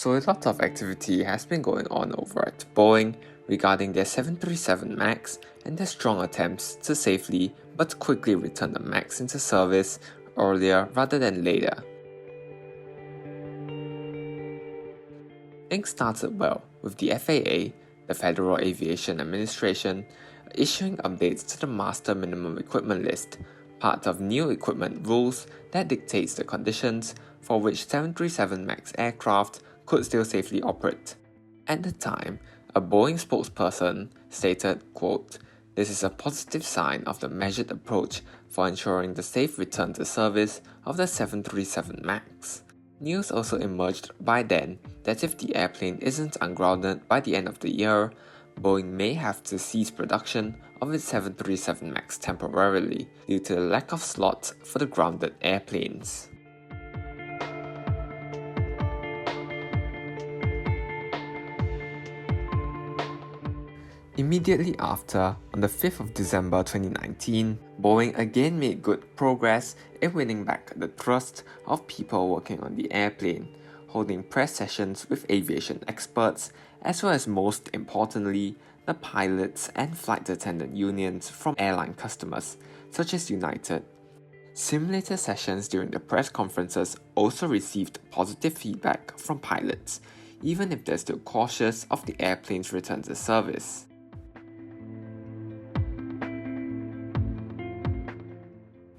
So a lot of activity has been going on over at Boeing regarding their 737 MAX and their strong attempts to safely but quickly return the MAX into service earlier rather than later. Things started well with the FAA, the Federal Aviation Administration, issuing updates to the Master Minimum Equipment List, part of new equipment rules that dictates the conditions for which 737 MAX aircraft could still safely operate. At the time, a Boeing spokesperson stated, quote, "This is a positive sign of the measured approach for ensuring the safe return to service of the 737 MAX. News also emerged by then that if the airplane isn't ungrounded by the end of the year, Boeing may have to cease production of its 737 MAX temporarily due to the lack of slots for the grounded airplanes. Immediately after, on the 5th of December 2019, Boeing again made good progress in winning back the trust of people working on the airplane, holding press sessions with aviation experts, as well as most importantly, the pilots and flight attendant unions from airline customers, such as United. Simulator sessions during the press conferences also received positive feedback from pilots, even if they're still cautious of the airplane's return to service.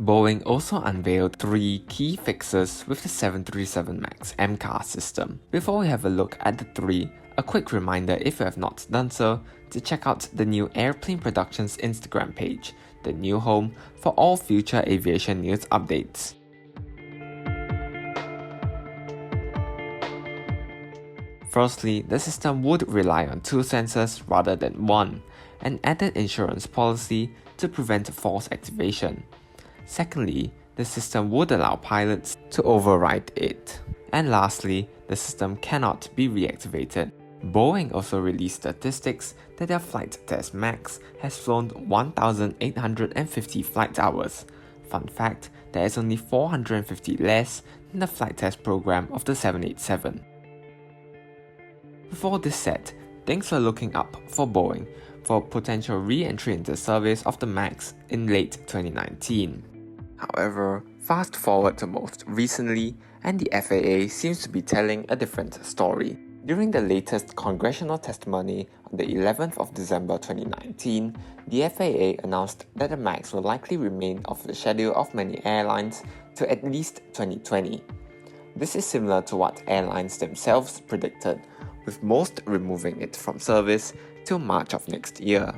Boeing also unveiled 3 key fixes with the 737 MAX MCAR system. Before we have a look at the 3, a quick reminder if you have not done so, to check out the new Airplane Productions Instagram page, the new home for all future aviation news updates. Firstly, the system would rely on 2 sensors rather than 1, an added insurance policy to prevent false activation. Secondly, the system would allow pilots to override it. And lastly, the system cannot be reactivated. Boeing also released statistics that their Flight Test MAX has flown 1,850 flight hours. Fun fact, there is only 450 less than the flight test program of the 787. Before this set, things were looking up for Boeing for potential re-entry into service of the MAX in late 2019. However, fast forward to most recently, and the FAA seems to be telling a different story. During the latest congressional testimony on the 11th of December 2019, the FAA announced that the MAX will likely remain off the schedule of many airlines to at least 2020. This is similar to what airlines themselves predicted, with most removing it from service till March of next year.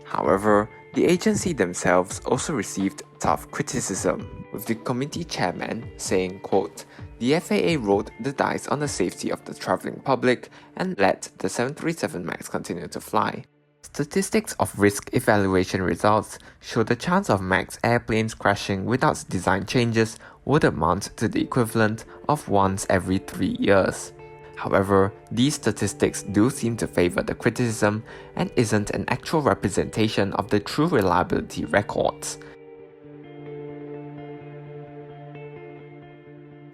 However, the agency themselves also received tough criticism, with the committee chairman saying, quote, "The FAA rolled the dice on the safety of the travelling public and let the 737 MAX continue to fly. Statistics of risk evaluation results show the chance of MAX airplanes crashing without design changes would amount to the equivalent of once every 3 years. However, these statistics do seem to favour the criticism and isn't an actual representation of the true reliability records."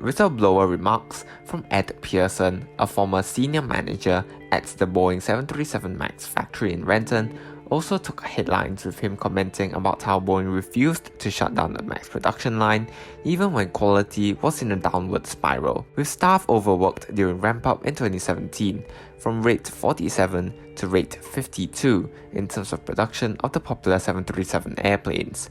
Whistleblower remarks from Ed Pearson, a former senior manager at the Boeing 737 MAX factory in Renton, also took headlines, with him commenting about how Boeing refused to shut down the MAX production line even when quality was in a downward spiral, with staff overworked during ramp-up in 2017 from rate 47 to rate 52 in terms of production of the popular 737 airplanes.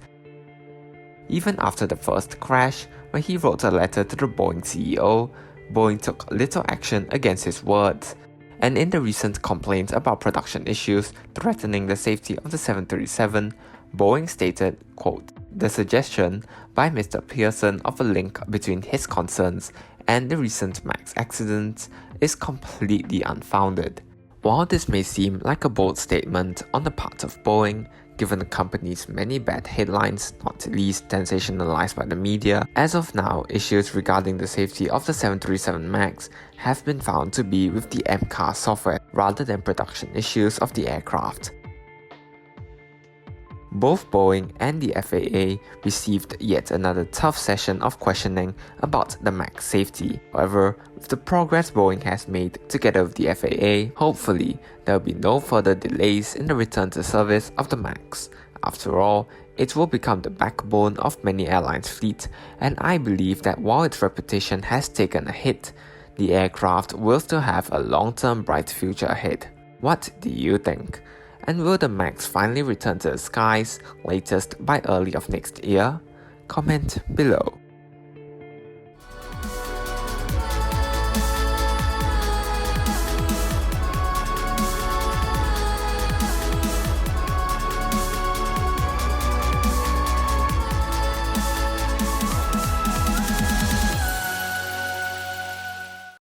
Even after the first crash, when he wrote a letter to the Boeing CEO, Boeing took little action against his words. And in the recent complaints about production issues threatening the safety of the 737, Boeing stated, quote, "The suggestion by Mr. Pearson of a link between his concerns and the recent MAX accidents is completely unfounded." While this may seem like a bold statement on the part of Boeing, given the company's many bad headlines, not least sensationalized by the media, as of now, issues regarding the safety of the 737 MAX have been found to be with the MCAR software rather than production issues of the aircraft. Both Boeing and the FAA received yet another tough session of questioning about the MAX safety. However, with the progress Boeing has made together with the FAA, hopefully there will be no further delays in the return to service of the MAX. After all, it will become the backbone of many airlines' fleet, and I believe that while its reputation has taken a hit, the aircraft will still have a long-term bright future ahead. What do you think? And will the MAX finally return to the skies latest by early of next year? Comment below.